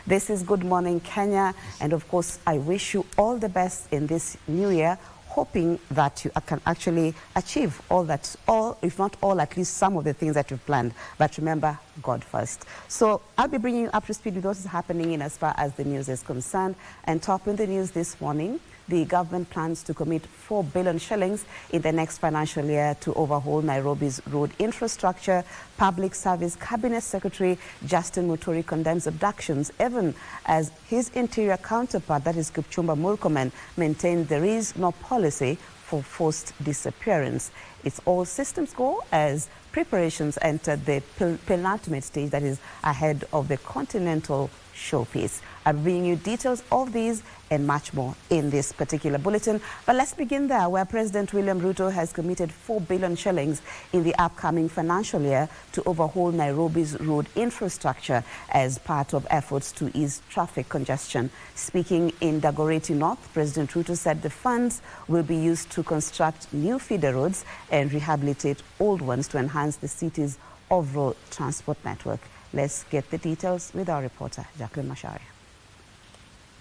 This is Good Morning Kenya, and of course, I wish you all the best in this new year, hoping that you can actually achieve if not all, at least some of the things that you've planned. But remember, God first. So I'll be bringing you up to speed with what is happening in as far as the news is concerned. And topping the news this morning, the government plans to commit 4 billion shillings in the next financial year to overhaul Nairobi's road infrastructure. Public Service Cabinet Secretary Justin Muturi condemns abductions, even as his interior counterpart, that is Kipchumba Murkomen, maintained there is no policy for forced disappearance. It's all systems go as preparations enter the penultimate stage, that is ahead of the Continental Showpiece. I'll bring you details of these and much more in this particular bulletin. But let's begin there, where President William Ruto has committed 4 billion shillings in the upcoming financial year to overhaul Nairobi's road infrastructure as part of efforts to ease traffic congestion. Speaking in Dagoretti North, President Ruto said the funds will be used to construct new feeder roads and rehabilitate old ones to enhance the city's overall transport network. Let's get the details with our reporter, Jacqueline Macharia.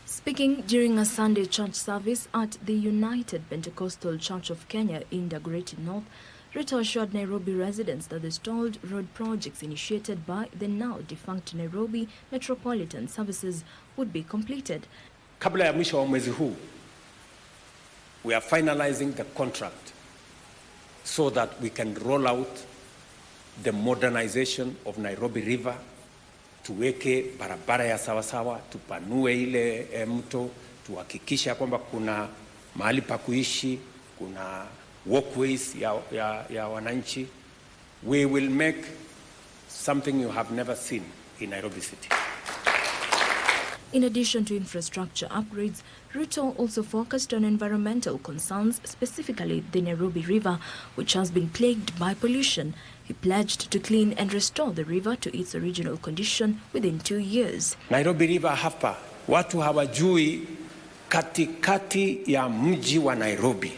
Speaking during a Sunday church service at the United Pentecostal Church of Kenya in Dagoretti North, Ruto assured Nairobi residents that the stalled road projects initiated by the now defunct Nairobi Metropolitan Services would be completed. Kabla ya mwisho wa mwezi huu, we are finalizing the contract so that we can roll out the modernization of Nairobi River, tuweke barabara ya sawasawa, tupanue ile mto, tuhakikisha kwamba kuna mahali pa kuishi, kuna walkways ya wananchi. We will make something you have never seen in Nairobi City. In addition to infrastructure upgrades, Ruto also focused on environmental concerns, specifically the Nairobi River, which has been plagued by pollution. He pledged to clean and restore the river to its original condition within 2 years. Nairobi River hapa, watu hawajui katikati ya mji wa Nairobi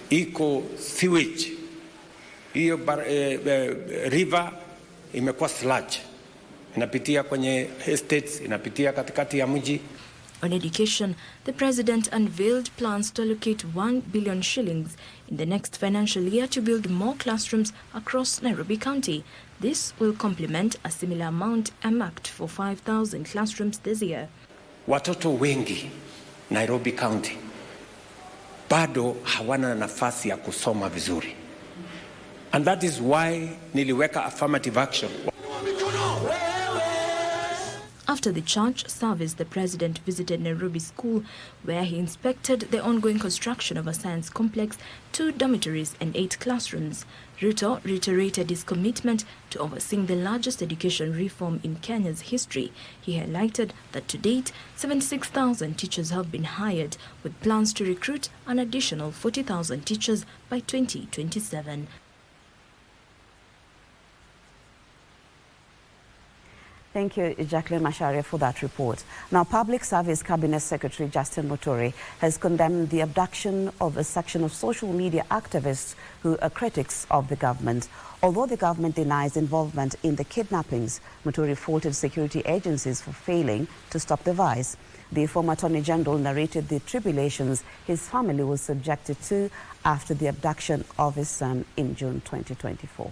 iko sewage. Hiyo river imekuwa sludge. Inapitia kwenye estates, inapitia katikati ya mji. On education, the president unveiled plans to allocate 1 billion shillings in the next financial year to build more classrooms across Nairobi County. This will complement a similar amount earmarked for 5,000 classrooms this year. Watoto wengi Nairobi County bado hawana nafasi ya kusoma vizuri. And that is why niliweka affirmative action. After the church service, the president visited Nairobi School, where he inspected the ongoing construction of a science complex, 2 dormitories and 8 classrooms. Ruto reiterated his commitment to overseeing the largest education reform in Kenya's history. He highlighted that to date, 76,000 teachers have been hired, with plans to recruit an additional 40,000 teachers by 2027. Thank you, Jacqueline Macharia, for that report. Now, Public Service Cabinet Secretary Justin Muturi has condemned the abduction of a section of social media activists who are critics of the government. Although the government denies involvement in the kidnappings, Muturi faulted security agencies for failing to stop the vice. The former Attorney General narrated the tribulations his family was subjected to after the abduction of his son in June 2024.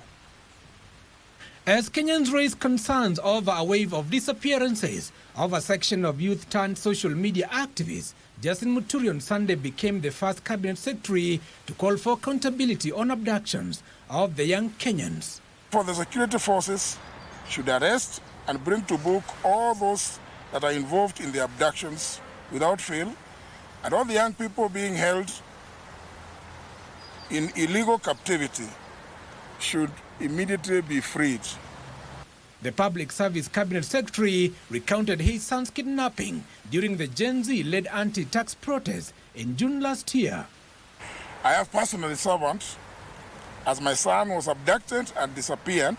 As Kenyans raise concerns over a wave of disappearances of a section of youth-turned-social media activists, Justin Muturi on Sunday became the first cabinet secretary to call for accountability on abductions of the young Kenyans. For the security forces should arrest and bring to book all those that are involved in the abductions without fail, and all the young people being held in illegal captivity should immediately be freed. The Public Service Cabinet Secretary recounted his son's kidnapping during the Gen Z-led anti-tax protest in June last year. I have personally served as my son was abducted and disappeared,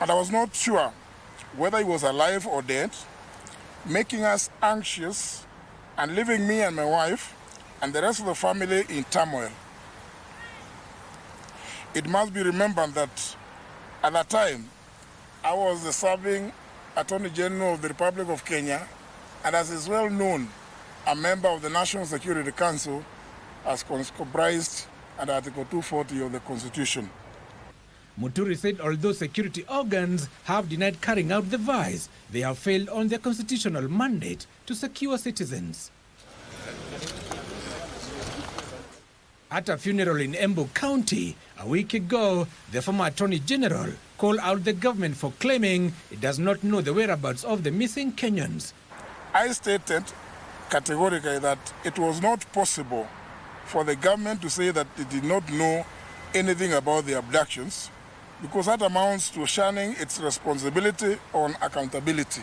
and I was not sure whether he was alive or dead, making us anxious and leaving me and my wife and the rest of the family in turmoil. It must be remembered that at that time, I was serving Attorney General of the Republic of Kenya, and as is well known, a member of the National Security Council, as comprised under Article 240 of the Constitution. Muturi said although security organs have denied carrying out the vice, they have failed on their constitutional mandate to secure citizens. At a funeral in Embu County a week ago, the former Attorney General called out the government for claiming it does not know the whereabouts of the missing Kenyans. I stated categorically that it was not possible for the government to say that it did not know anything about the abductions, because that amounts to shunning its responsibility on accountability.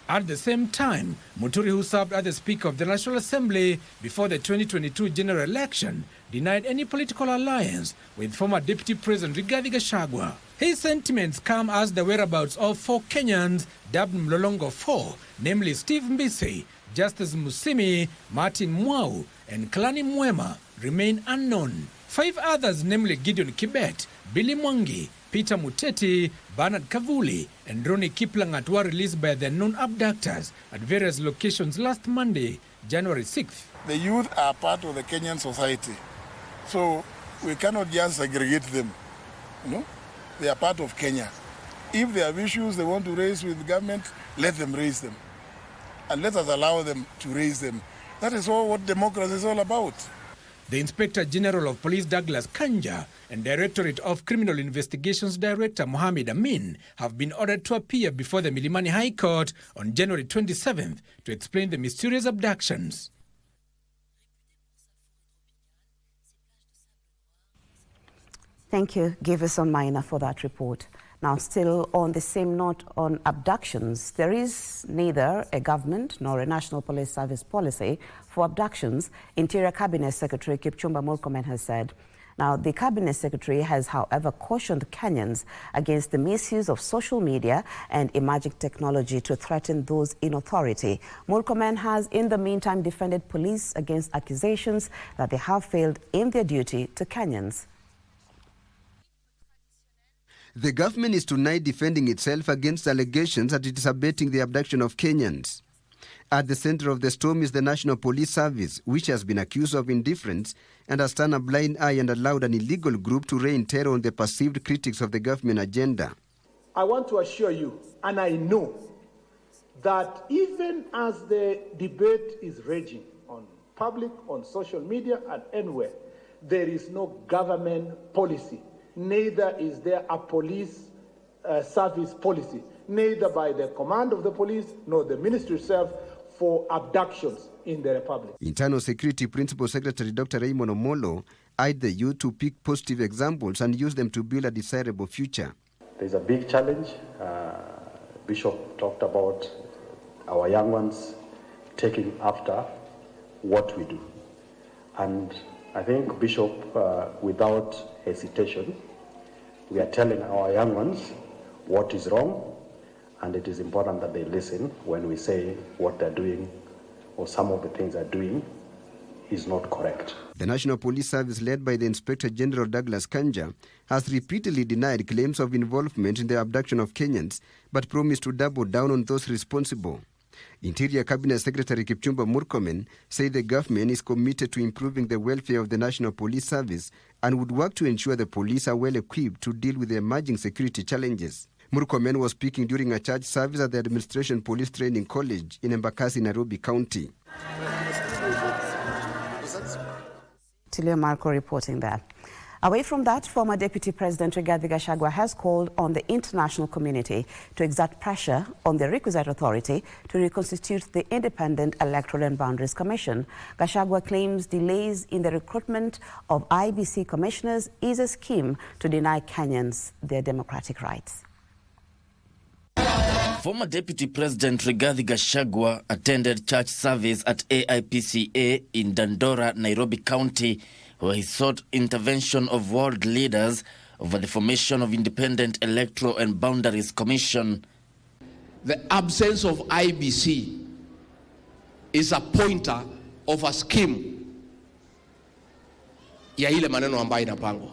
At the same time, Muturi, who served as the Speaker of the National Assembly before the 2022 general election, denied any political alliance with former Deputy President Rigathi Gachagua. His sentiments come as the whereabouts of 4 Kenyans dubbed Mlolongo 4, namely Steve Mbisi, Justice Musimi, Martin Mwau, and Kalani Mwema, remain unknown. 5 others, namely Gideon Kibet, Billy Mwangi, Peter Muteti, Bernard Kavuli, and Ronnie Kiplangat, were released by the known abductors at various locations last Monday, January 6th. The youth are part of the Kenyan society, so we cannot just segregate them. They are part of Kenya. If they have issues they want to raise with the government, let them raise them. And let us allow them to raise them. That is all what democracy is all about. The Inspector General of Police Douglas Kanja and Directorate of Criminal Investigations Director Mohamed Amin have been ordered to appear before the Milimani High Court on January 27th to explain the mysterious abductions. Thank you, Giverson Minor, for that report. Now, still on the same note on abductions, there is neither a government nor a National Police Service policy for abductions, Interior Cabinet Secretary Kipchumba Murkomen has said. Now, the Cabinet Secretary has, however, cautioned Kenyans against the misuse of social media and emerging technology to threaten those in authority. Murkomen has, in the meantime, defended police against accusations that they have failed in their duty to Kenyans. The government is tonight defending itself against allegations that it is abetting the abduction of Kenyans. At the center of the storm is the National Police Service, which has been accused of indifference and has turned a blind eye and allowed an illegal group to reign terror on the perceived critics of the government agenda. I want to assure you, and I know, that even as the debate is raging on public, on social media, and anywhere, there is no government policy. Neither is there a police service policy, neither by the command of the police nor the ministry itself, for abductions in the Republic. Internal Security Principal Secretary Dr. Raymond Omolo urged the youth to pick positive examples and use them to build a desirable future. There's a big challenge. Bishop talked about our young ones taking after what we do. And I think, Bishop, without hesitation, we are telling our young ones what is wrong, and it is important that they listen when we say what they're doing or some of the things they're doing is not correct. The National Police Service, led by the Inspector General Douglas Kanja, has repeatedly denied claims of involvement in the abduction of Kenyans, but promised to double down on those responsible. Interior Cabinet Secretary Kipchumba Murkomen said the government is committed to improving the welfare of the National Police Service and would work to ensure the police are well equipped to deal with the emerging security challenges. Murkomen was speaking during a church service at the Administration Police Training College in Embakasi, Nairobi County. Tilio Marco reporting there. Away from that, former Deputy President Rigathi Gachagua has called on the international community to exert pressure on the requisite authority to reconstitute the Independent Electoral and Boundaries Commission. Gachagua claims delays in the recruitment of IBC commissioners is a scheme to deny Kenyans their democratic rights. Former Deputy President Rigathi Gachagua attended church service at AIPCA in Dandora, Nairobi County, where he sought intervention of world leaders over the formation of Independent Electoral and Boundaries Commission. The absence of IBC is a pointer of a scheme ya ile maneno ambayo inapangwa.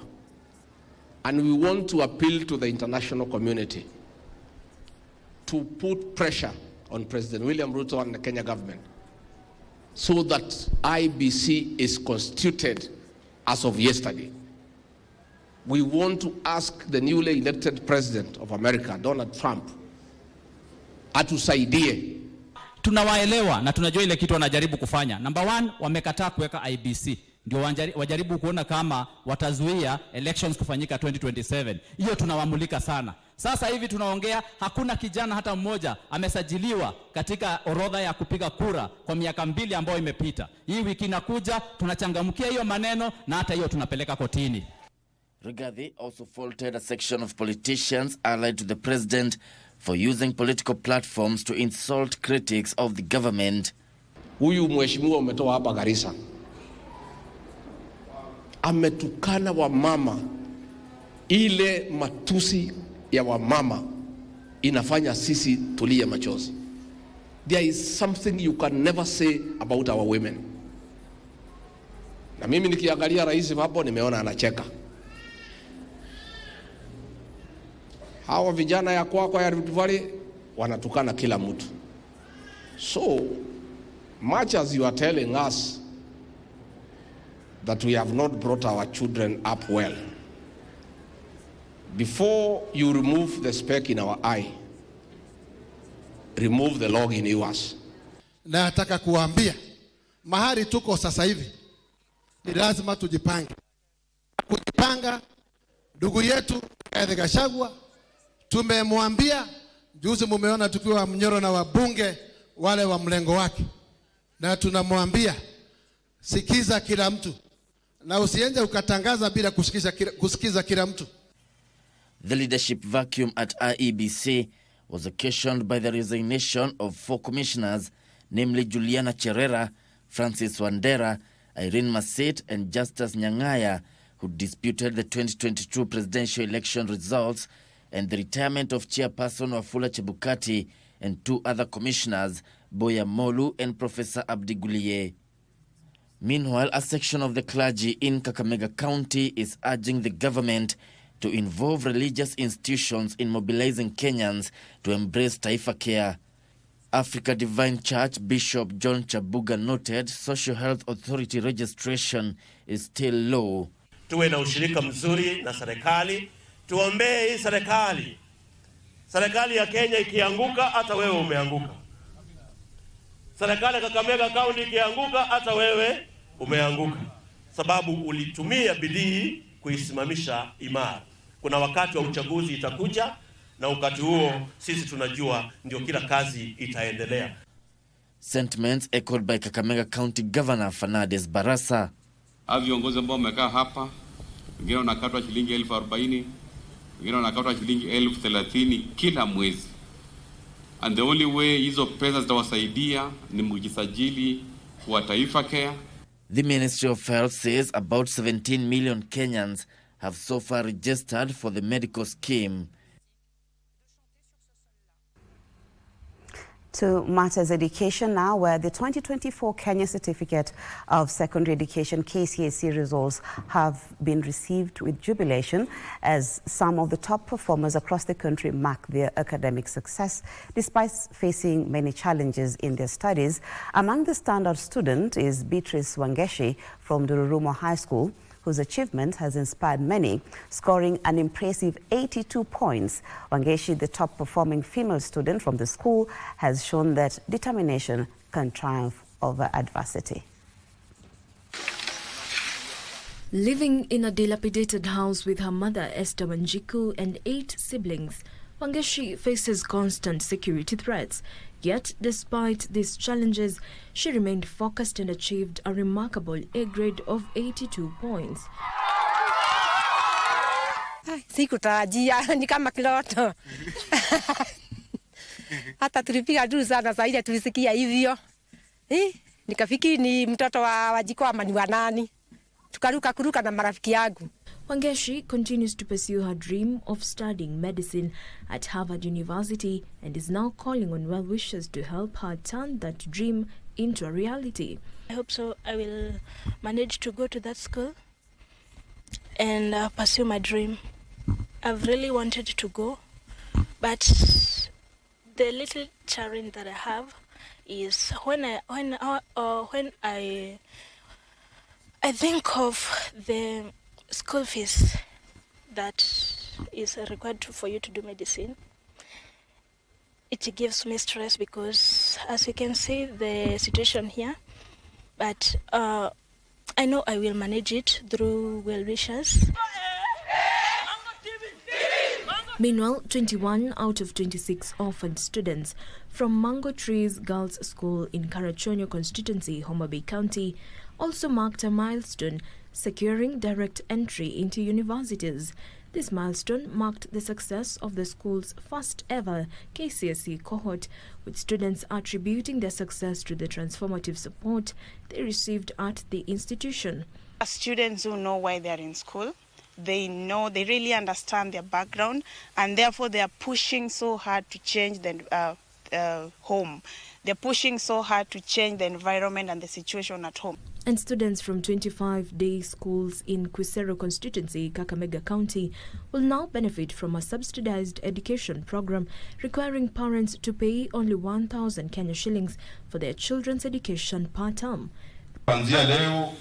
And we want to appeal to the international community to put pressure on President William Ruto and the Kenya government so that IBC is constituted as of yesterday. We want to ask the newly elected president of America, Donald Trump, atusaidie. Tunawaelewa na tunajua ile kitu wanajaribu kufanya. Number one, wamekataa kuweka IBC. Ndio wajaribu kuona kama watazuia elections kufanyika 2027. Hiyo tunawamulika sana. Sasa hivi tunaongea, hakuna kijana hata mmoja amesajiliwa katika orodha ya kupiga kura kwa miaka 2 ambayo imepita. Hii wiki inakuja tunachangamkia hiyo maneno na hata hiyo tunapeleka kotini. Rigathi also faulted a section of politicians allied to the president for using political platforms to insult critics of the government. Huyu mheshimiwa umetoa hapa Garissa ametukana wamama. Ile matusi ya wamama inafanya sisi tulie machozi. There is something you can never say about our women. Na mimi nikiangalia rais hapo nimeona anacheka. Hawa vijana ya kwako ya Rift Valley wanatukana kila mtu. So much as you are telling us that we have not brought our children up well, before you remove the speck in our eye, remove the log in yours. Na nataka kuambia mahali tuko sasa hivi ni lazima tujipange. Kujipanga, ndugu yetu Rigathi Gachagua tumemwambia, juzi mumeona tukiwa Mnyoro na wabunge wale wa mlengo wake, na tunamwambia sikiza kila mtu na usiende ukatangaza bila kusikiza kila mtu. The leadership vacuum at IEBC was occasioned by the resignation of 4 commissioners, namely Juliana Cherera, Francis Wandera, Irene Masit and Justus Nyang'aya, who disputed the 2022 presidential election results, and the retirement of Chairperson Wafula Chebukati and 2 other commissioners, Boya Molu and Professor Abdi Guliye. Meanwhile, a section of the clergy in Kakamega County is urging the government to involve religious institutions in mobilizing Kenyans to embrace Taifa Care. Africa Divine Church Bishop John Chabuga noted Social Health Authority registration is still low. Tuwe na ushirika mzuri na serikali, tuombee hii serikali. Serikali ya Kenya ikianguka hata wewe umeanguka. Serikali ya Kakamega County ikianguka hata wewe umeanguka. Sababu ulitumia bidii kuisimamisha imara. Kuna wakati wa uchaguzi itakuja, na wakati huo sisi tunajua ndio kila kazi itaendelea. Sentiments echoed by Kakamega County Governor Fernandes Barasa. Viongozi ambao wamekaa hapa, wengine wanakatwa shilingi 40,000, wengine wanakatwa shilingi 30,000 kila mwezi. And the only way hizo pesa zitawasaidia ni mjisajili kwa Taifa Care. The Ministry of Health says about 17 million Kenyans have so far registered for the medical scheme. To matters education now, where the 2024 Kenya Certificate of Secondary Education KCSE results have been received with jubilation as some of the top performers across the country mark their academic success despite facing many challenges in their studies. Among the standout students is Beatrice Wangeshi from Dururumo High School, whose achievement has inspired many, scoring an impressive 82 points. Wangeshi, the top-performing female student from the school, has shown that determination can triumph over adversity. Living in a dilapidated house with her mother, Esther Wanjiku, and 8 siblings, Wangeshi faces constant security threats. Yet, despite these challenges, she remained focused and achieved a remarkable A grade of 82 points. Sikutarajia, ni kama kiloto. Hata tulipiga juu sana saa ile tulisikia hivyo. Nikafikiri ni mtoto wa Wanjiku ama ni wa nani. Tukaruka kuruka na marafiki yangu. Wangeshi continues to pursue her dream of studying medicine at Harvard University and is now calling on well-wishers to help her turn that dream into a reality. I hope so. I will manage to go to that school and pursue my dream. I've really wanted to go, but The little challenge that I have is when I think of the school fees that is required for you to do medicine. It gives me stress because, as you can see, the situation here. But I know I will manage it through well wishers. Meanwhile, 21 out of 26 orphaned students from Mango Trees Girls School in Karachuonyo constituency, Homa Bay County, also marked a milestone, securing direct entry into universities. This milestone marked the success of the school's first ever KCSE cohort, with students attributing their success to the transformative support they received at the institution. Students who know why they are in school, they really understand their background, and therefore they are pushing so hard to change the home. They're pushing so hard to change the environment and the situation at home. And students from 25 day schools in Quisero constituency, Kakamega County, will now benefit from a subsidized education program requiring parents to pay only 1,000 Kenya shillings for their children's education per term. Kuanzia leo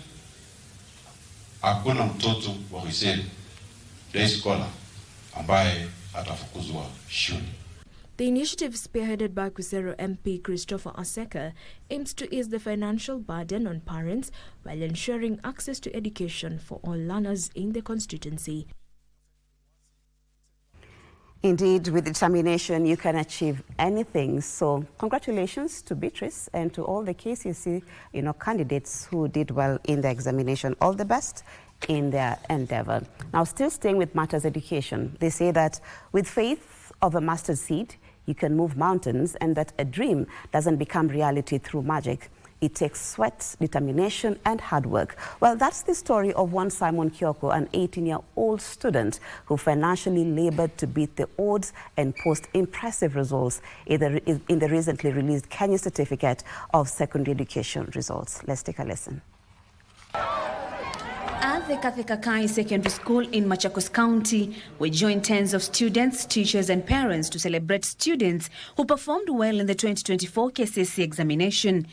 hakuna mtoto wa Quisero day scholar ambaye atafukuzwa shule. The initiative, spearheaded by Quisero MP Christopher Aseka, aims to ease the financial burden on parents while ensuring access to education for all learners in the constituency. Indeed, with determination, you can achieve anything. So congratulations to Beatrice and to all the KCSE candidates who did well in the examination. All the best in their endeavor. Now, still staying with matters education, they say that with faith of a mustard seed, you can move mountains, and that a dream doesn't become reality through magic. It takes sweat, determination, and hard work. Well, that's the story of one Simon Kyoko, an 18-year-old student who financially labored to beat the odds and post impressive results in the recently released Kenya Certificate of Secondary Education results. Let's take a listen. At the Kathekakai Secondary School in Machakos County, we joined tens of students, teachers and parents to celebrate students who performed well in the 2024 KCSE examination.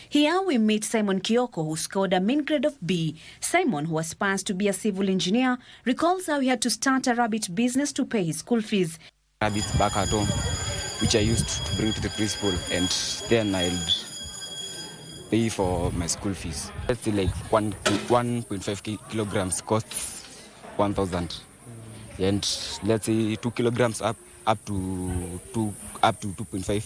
Here we meet Simon Kyoko, who scored a mean grade of B. Simon, who aspires to be a civil engineer, recalls how he had to start a rabbit business to pay his school fees. Rabbits back at home, which I used to bring to the principal, and then I'd pay for my school fees. Let's say like 1.5 kilograms costs 1,000, and let's say 2 kilograms up to 2.5,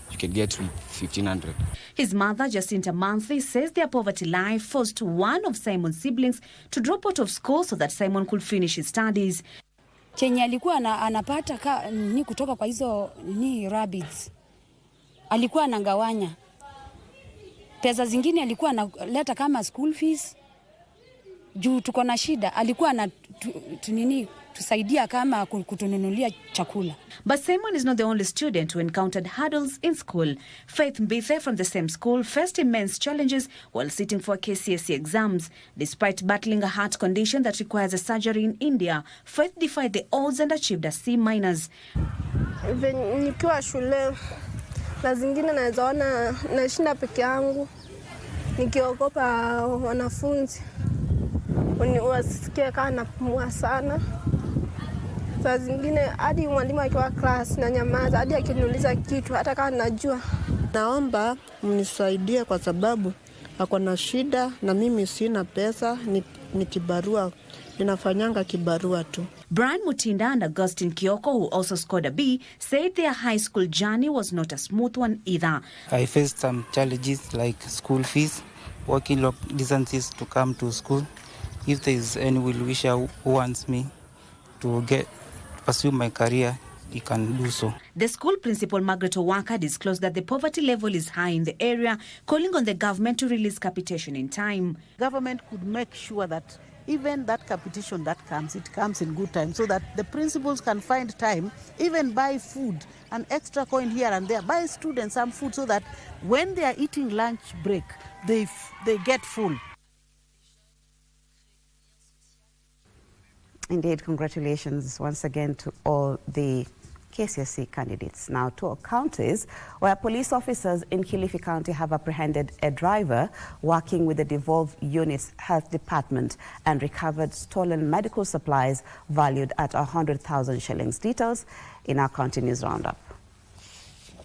you can get with 1,500. His mother, Jacinta Manthi, says their poverty life forced one of Simon's siblings to drop out of school so that Simon could finish his studies. Chenye alikuwa anapata ni kutoka kwa hizo ni rabbits. Alikuwa anagawanya. Pesa zingine alikuwa analeta kama school fees. Juu tuko na shida, alikuwa tusaidia kama kutununulia chakula. But Simon is not the only student who encountered hurdles in school. Faith Mbithe from the same school faced immense challenges while sitting for KCSE exams. Despite battling a heart condition that requires a surgery in India, Faith defied the odds and achieved a C-. Nikiwa shule, na zingine nawezaona nashinda peke yangu, nikiogopa wanafunzi. Wasikie kama napumua sana. Saa zingine hadi mwalimu akiwa class na nyamaza, hadi akiniuliza kitu hata kama najua. Naomba mnisaidie kwa sababu ako na shida na mimi sina pesa, ni kibarua, ninafanyanga kibarua tu. Brian Mutinda and Augustine Kyoko, who also scored a B, said their high school journey was not a smooth one either. I faced some challenges like school fees, walking long distances to come to school. If there is any well-wisher who wants me to pursue my career, he can do so. The school principal, Margaret Owaka, disclosed that the poverty level is high in the area, calling on the government to release capitation in time. Government could make sure that even that capitation that comes, it comes in good time so that the principals can find time, even buy food, an extra coin here and there, buy students some food so that when they are eating lunch break, they get full. Indeed, congratulations once again to all the KCSE candidates. Now to our counties, where police officers in Kilifi County have apprehended a driver working with the devolved unit's health department and recovered stolen medical supplies valued at 100,000 shillings. Details in our County News Roundup.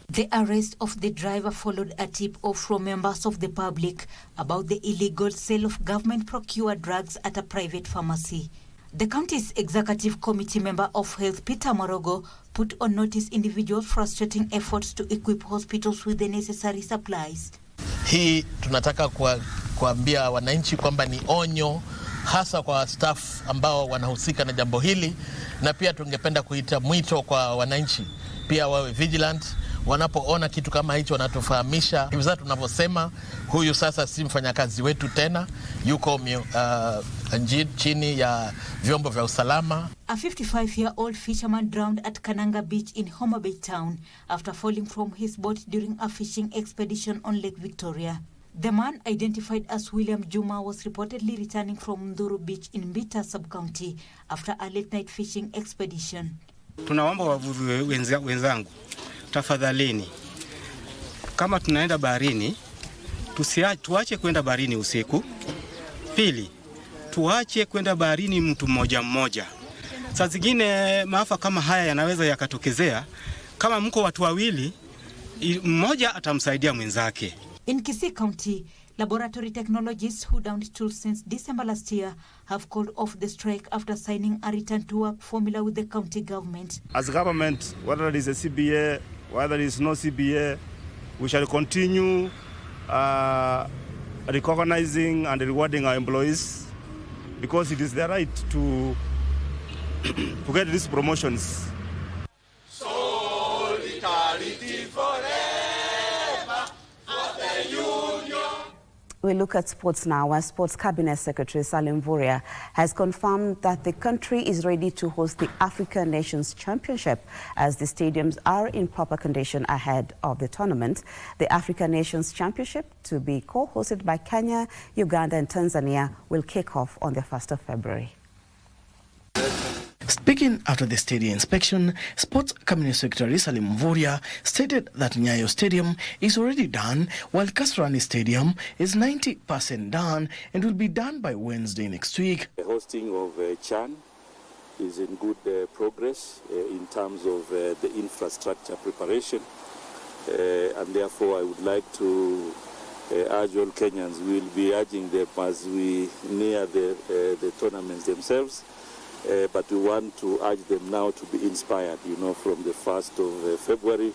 The arrest of the driver followed a tip-off from members of the public about the illegal sale of government-procured drugs at a private pharmacy. The county's executive committee member of health, Peter Morogo, put on notice individuals frustrating efforts to equip hospitals with the necessary supplies. Hii tunataka kuambia wananchi kwamba ni onyo hasa kwa staff ambao wanahusika na jambo hili, na pia tungependa kuita mwito kwa wananchi pia wawe vigilant. Wanapoona kitu kama hicho wanatufahamisha. Hivi sasa tunavyosema, huyu sasa si mfanyakazi wetu tena, yuko chini ya vyombo vya usalama. A 55-year-old fisherman drowned at Kananga Beach in Homa Bay town after falling from his boat during a fishing expedition on Lake Victoria. The man, identified as William Juma, was reportedly returning from Nduru Beach in Mbita sub-county after a late-night fishing expedition. Tunaomba wavuvi wenzangu, tafadhalini, kama tunaenda baharini, tuache kwenda baharini usiku. Pili, tuache kwenda baharini mtu mmoja mmoja. Saa zingine maafa kama haya yanaweza yakatokezea. Kama mko watu wawili, mmoja atamsaidia mwenzake. In Kisii County, laboratory technologists who downed tools since December last year have called off the strike after signing a return to work formula with the county government. As a government, whether it is a CBA, whether it is no CBA, we shall continue recognizing and rewarding our employees because it is their right to get these promotions. Solidarity forever for the union. We look at sports now, where Sports Cabinet Secretary Salim Vuria has confirmed that the country is ready to host the African Nations Championship as the stadiums are in proper condition ahead of the tournament. The African Nations Championship, to be co-hosted by Kenya, Uganda and Tanzania, will kick off on the 1st of February. Speaking after the stadium inspection, Sports Cabinet Secretary Salim Vuria stated that Nyayo Stadium is already done, while Kasarani Stadium is 90% done and will be done by Wednesday next week. The hosting of CHAN is in good progress in terms of the infrastructure preparation, and therefore I would like to urge all Kenyans. We will be urging them as we near the tournaments themselves. But we want to urge them now to be inspired, from the 1st of February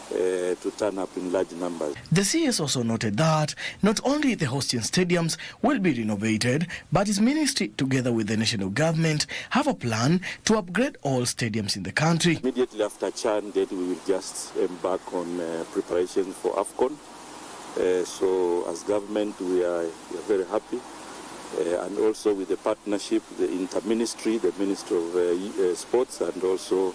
to turn up in large numbers. The CS also noted that not only the hosting stadiums will be renovated, but his ministry, together with the national government, have a plan to upgrade all stadiums in the country. Immediately after CHAN date, we will just embark on preparations for AFCON. So as government, we are very happy. And also with the partnership, the inter-ministry, the Minister of Sports and also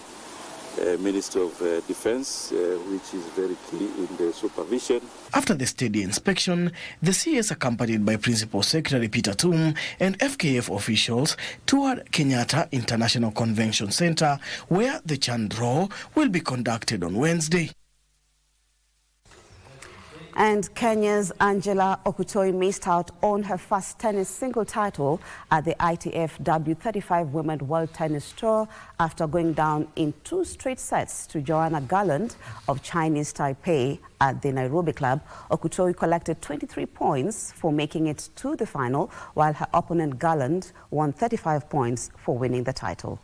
Minister of Defense, which is very key in the supervision. After the stadium inspection, the CS, accompanied by Principal Secretary Peter Tum and FKF officials, toured Kenyatta International Convention Center, where the CHAN draw will be conducted on Wednesday. And Kenya's Angela Okutoi missed out on her first tennis single title at the ITF W35 Women's World Tennis Tour after going down in 2 straight sets to Joanna Garland of Chinese Taipei at the Nairobi club. Okutoi collected 23 points for making it to the final, while her opponent Garland won 35 points for winning the title.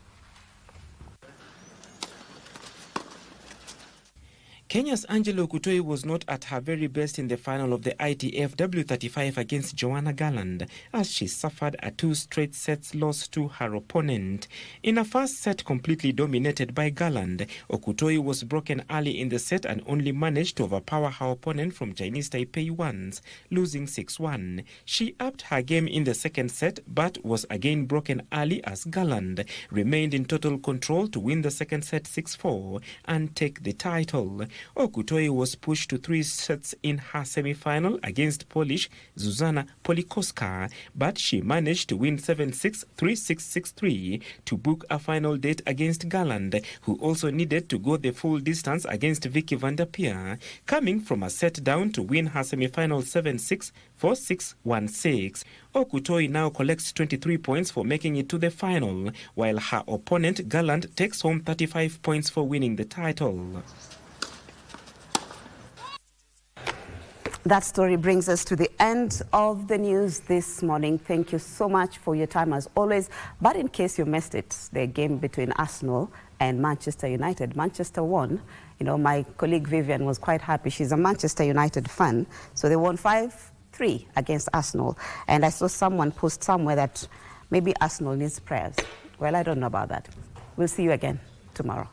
Kenya's Angela Okutoi was not at her very best in the final of the ITF W35 against Joanna Garland, as she suffered a 2 straight sets loss to her opponent. In a first set completely dominated by Garland, Okutoi was broken early in the set and only managed to overpower her opponent from Chinese Taipei once, losing 6-1. She upped her game in the second set, but was again broken early as Garland remained in total control to win the second set 6-4 and take the title. Okutoi was pushed to 3 sets in her semi-final against Polish Zuzana Polikoska, but she managed to win 7-6, 3-6, 6-3 to book a final date against Garland, who also needed to go the full distance against Vicky van der Peer, coming from a set down to win her semi-final 7-6, 4-6, 1-6. Okutoi now collects 23 points for making it to the final, while her opponent Garland takes home 35 points for winning the title. That story brings us to the end of the news this morning. Thank you so much for your time as always. But in case you missed it, the game between Arsenal and Manchester United, Manchester won. You know, my colleague Vivian was quite happy. She's a Manchester United fan. So they won 5-3 against Arsenal. And I saw someone post somewhere that maybe Arsenal needs prayers. Well, I don't know about that. We'll see you again tomorrow.